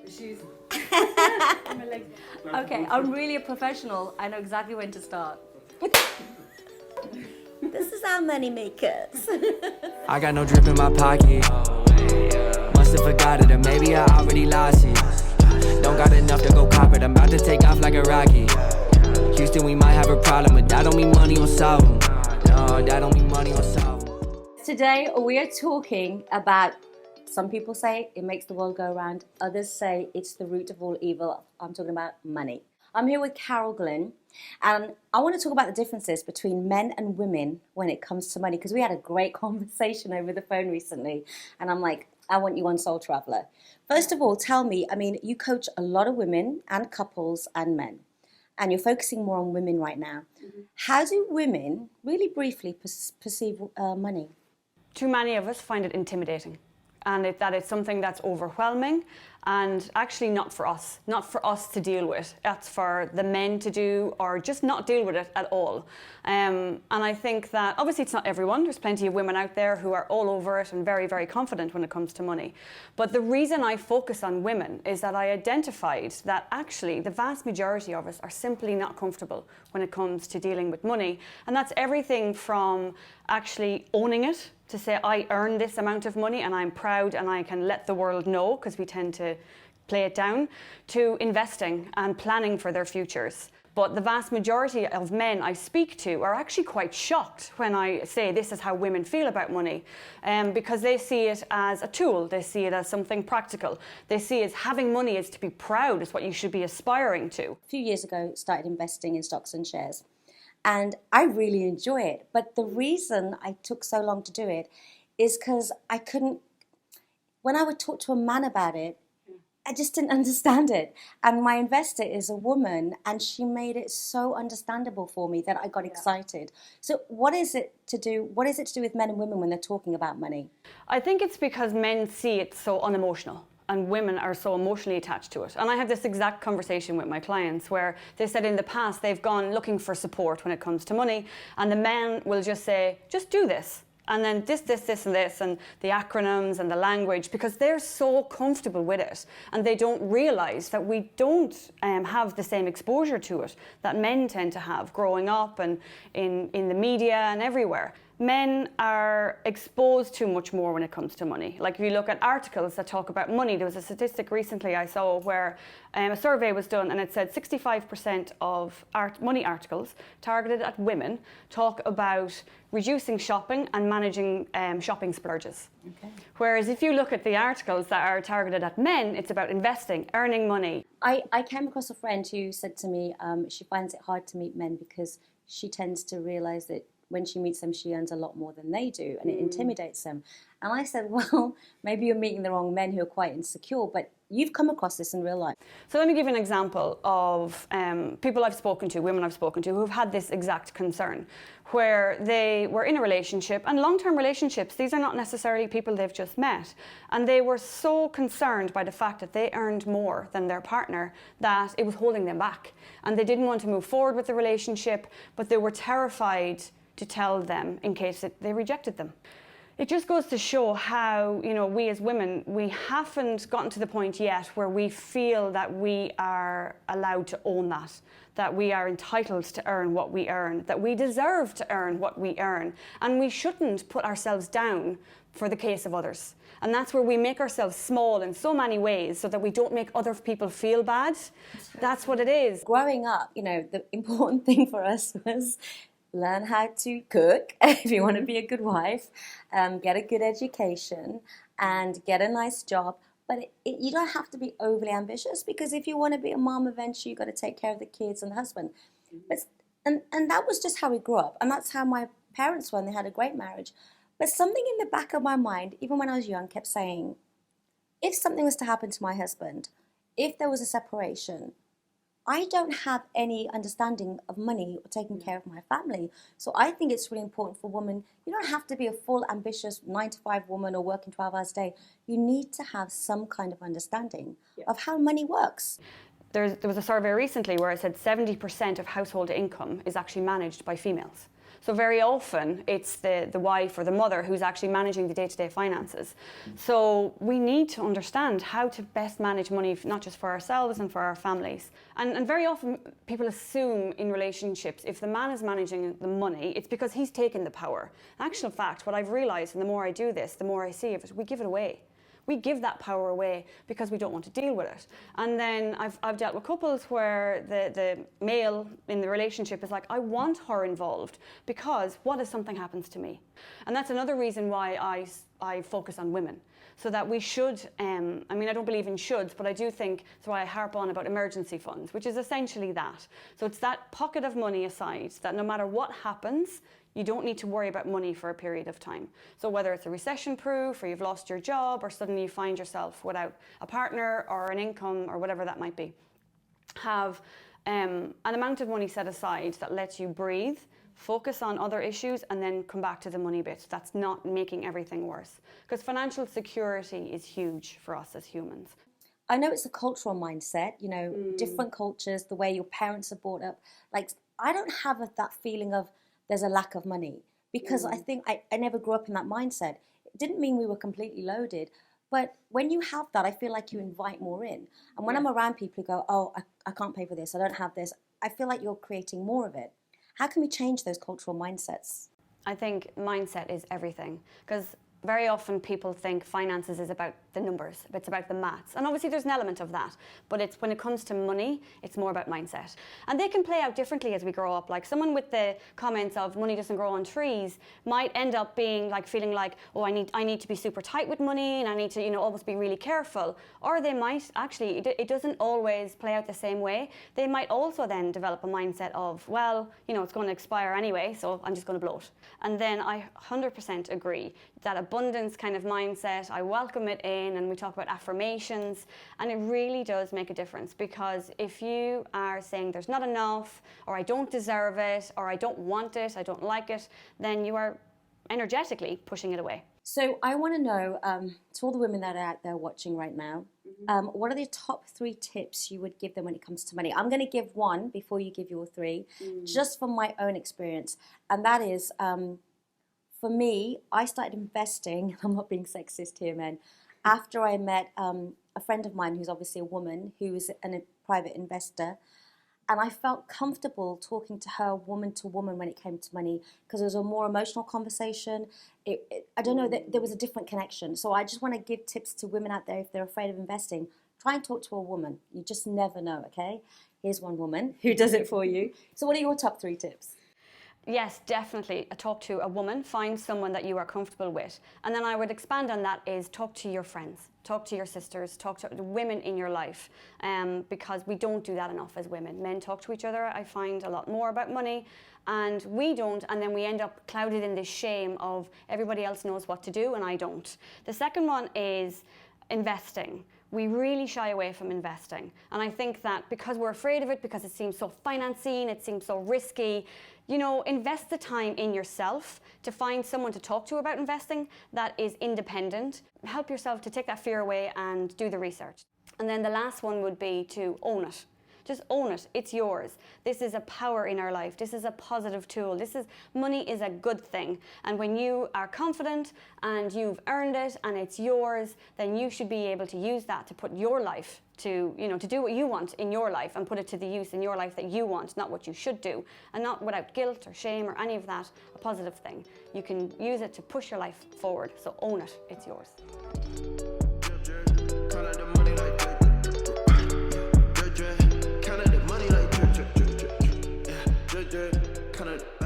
She's. Okay, I'm really a professional. I know exactly when to start. This is our money makers. I got no drip in my pocket. Must have forgot it, or maybe I already lost it. Don't got enough to go cop it. I'm about to take off like a rocket. Houston, we might have a problem, but that don't mean money will solve them. No, that don't mean money will solve them. Today we are talking about, some people say it makes the world go round, others say it's the root of all evil. I'm talking about money. I'm here with Glynn, and I want to talk about the differences between men and women when it comes to money, because we had a great conversation over the phone recently, and I'm like, I want you on Soul Traveller. First of all, tell me, I mean, you coach a lot of women and couples and men, and you're focusing more on women right now. Mm-hmm. How do women, really briefly, perceive money? Too many of us find it intimidating, and that it's something that's overwhelming and actually not for us to deal with. That's for the men to do, or just not deal with it at all. And I think that obviously it's not everyone. There's plenty of women out there who are all over it and very, very confident when it comes to money. But the reason I focus on women is that I identified that actually the vast majority of us are simply not comfortable when it comes to dealing with money. And that's everything from actually owning it, to say I earn this amount of money and I'm proud and I can let the world know, because we tend to play it down, to investing and planning for their futures. But the vast majority of men I speak to are actually quite shocked when I say this is how women feel about money, because they see it as a tool, they see it as something practical. They see it as having money is to be proud, is what you should be aspiring to. A few years ago, started investing in stocks and shares. And I really enjoy it. But the reason I took so long to do it is because I couldn't, when I would talk to a man about it, I just didn't understand it. And my investor is a woman, and she made it so understandable for me that I got excited. So what is it to do with men and women when they're talking about money? I think it's because men see it so unemotional, and women are so emotionally attached to it. And I have this exact conversation with my clients where they said in the past they've gone looking for support when it comes to money, and the men will just say, just do this. And then this, and this, and the acronyms and the language, because they're so comfortable with it. And they don't realize that we don't have the same exposure to it that men tend to have growing up and in the media and everywhere. Men are exposed to much more when it comes to money. Like if you look at articles that talk about money, there was a statistic recently I saw where a survey was done, and it said 65% of money articles targeted at women talk about reducing shopping and managing shopping splurges. Okay. Whereas if you look at the articles that are targeted at men, it's about investing, earning money. I came across a friend who said to me she finds it hard to meet men because she tends to realize that when she meets them, she earns a lot more than they do, and it intimidates them. And I said, well, maybe you're meeting the wrong men who are quite insecure, but you've come across this in real life. So let me give you an example of people I've spoken to, women I've spoken to, who've had this exact concern, where they were in a relationship, and long-term relationships, these are not necessarily people they've just met, and they were so concerned by the fact that they earned more than their partner that it was holding them back. And they didn't want to move forward with the relationship, but they were terrified to tell them in case they rejected them. It just goes to show how, we as women, we haven't gotten to the point yet where we feel that we are allowed to own that we are entitled to earn what we earn, that we deserve to earn what we earn, and we shouldn't put ourselves down for the case of others. And that's where we make ourselves small in so many ways so that we don't make other people feel bad. That's what it is. Growing up, the important thing for us was learn how to cook if you want to be a good wife, get a good education, and get a nice job. But you don't have to be overly ambitious, because if you want to be a mom, eventually you've got to take care of the kids and the husband. And that was just how we grew up. And that's how my parents were, and they had a great marriage. But something in the back of my mind, even when I was young, kept saying, if something was to happen to my husband, if there was a separation, I don't have any understanding of money or taking care of my family. So I think it's really important for women. You don't have to be a full, ambitious 9-to-5 woman or working 12 hours a day. You need to have some kind of understanding of how money works. There was a survey recently where it said 70% of household income is actually managed by females. So very often it's the wife or the mother who's actually managing the day-to-day finances. So we need to understand how to best manage money, not just for ourselves and for our families. And very often people assume in relationships, if the man is managing the money, it's because he's taken the power. In actual fact, what I've realized, and the more I do this, the more I see of it, we give it away. We give that power away because we don't want to deal with it. And then I've dealt with couples where the male in the relationship is like, I want her involved because what if something happens to me? And that's another reason why I focus on women. So that we should, I mean, I don't believe in shoulds, but I do think, that's why I harp on about emergency funds, which is essentially that. So it's that pocket of money aside that no matter what happens, you don't need to worry about money for a period of time. So whether it's a recession proof, or you've lost your job, or suddenly you find yourself without a partner or an income or whatever that might be, have an amount of money set aside that lets you breathe, focus on other issues, and then come back to the money bit. That's not making everything worse. Because financial security is huge for us as humans. I know it's a cultural mindset, you know, different cultures, the way your parents are brought up. Like, I don't have that feeling of there's a lack of money, because I think I never grew up in that mindset. It didn't mean we were completely loaded, but when you have that, I feel like you invite more in. And when I'm around people who go, oh, I can't pay for this, I don't have this, I feel like you're creating more of it. How can we change those cultural mindsets? I think mindset is everything, because very often people think finances is about the numbers, it's about the maths. And obviously there's an element of that, but it's when it comes to money, it's more about mindset. And they can play out differently as we grow up. Like someone with the comments of money doesn't grow on trees might end up being like feeling like, oh, I need to be super tight with money and I need to, you know, always be really careful. Or they might actually, it doesn't always play out the same way. They might also then develop a mindset of, well, you know, it's going to expire anyway, so I'm just going to blow it. And then I 100% agree that abundance kind of mindset, I welcome it in, and we talk about affirmations, and it really does make a difference, because if you are saying there's not enough, or I don't deserve it, or I don't want it, I don't like it, then you are energetically pushing it away. So I want to know, to all the women that are out there watching right now, what are the top 3 tips you would give them when it comes to money? I'm going to give one before you give your 3, just from my own experience, and that is, for me, I started investing, I'm not being sexist here, men, after I met a friend of mine who's obviously a woman, who's a private investor, and I felt comfortable talking to her woman to woman when it came to money, because it was a more emotional conversation. I don't know, there was a different connection. So I just want to give tips to women out there if they're afraid of investing. Try and talk to a woman. You just never know, okay? Here's one woman who does it for you. So what are your top 3 tips? Yes, definitely. Talk to a woman, find someone that you are comfortable with. And then I would expand on that is talk to your friends, talk to your sisters, talk to the women in your life, because we don't do that enough as women. Men talk to each other, I find, a lot more about money, and we don't, and then we end up clouded in this shame of everybody else knows what to do and I don't. The second one is investing. We really shy away from investing. And I think that because we're afraid of it, because it seems so financing, it seems so risky, you know, invest the time in yourself to find someone to talk to about investing that is independent. Help yourself to take that fear away and do the research. And then the last one would be to own it. Just own it. It's yours. This is a power in our life. This is a positive tool. Money is a good thing. And when you are confident and you've earned it and it's yours, then you should be able to use that to put your life to, you know, to do what you want in your life and put it to the use in your life that you want, not what you should do, and not without guilt or shame or any of that, a positive thing. You can use it to push your life forward. So own it. It's yours. Kinda